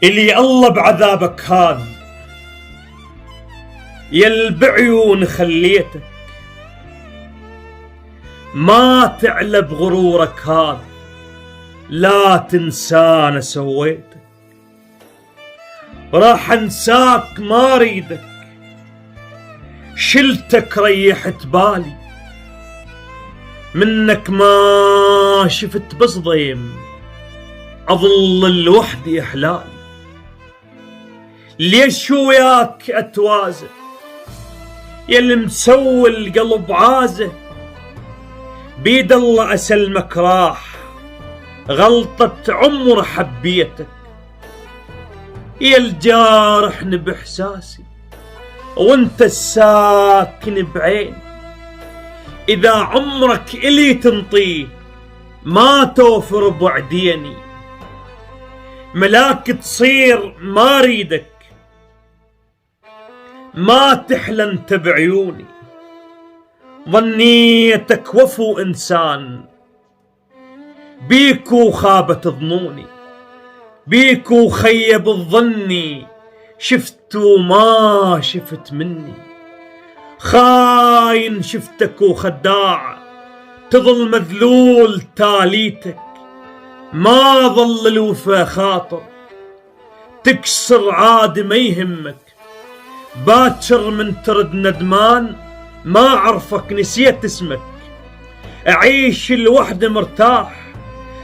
اللي الله بعذابك هان، يل بعيون خليتك ما تعلى بغرورك هان، لا تنسانا سويتك. راح انساك ما اريدك، شلتك ريحت بالي، منك ما شفت بس ضيم، اظل لوحدي احلالي. ليش وياك اتوازن يلي مسوي القلب عازه، بيد الله اسلمك راح غلطة عمر حبيتك. يا الجارحني باحساسي وانت الساكن بعيني، اذا عمرك الي تنطيه ما توفر بعديني. ملاك تصير ما ريدك، ما تحلى انت بعيوني. ظنيتك وفو انسان، بيكو خابت ظنوني، بيكو خيب الظني، شفت وما شفت مني. خاين شفتك وخداع، تظل مذلول تاليتك، ما ظل الوفا خاطر، تكسر عاد ما يهمك. باكر من ترد ندمان، ما عرفك نسيت اسمك. أعيش الوحدة مرتاح،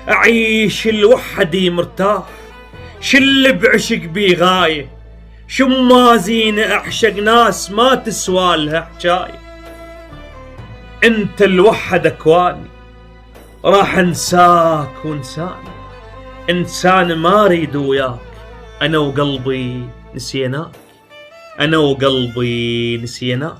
أعيش الوحدي مرتاح. شل بعشق بي غاية، شما زينة أعشق ناس ما تسوالها حجاية. انت الوحد اكواني، راح انساك وانساني. انسان ما اريد وياك، انا وقلبي نسيناك، انا وقلبي نسيناك.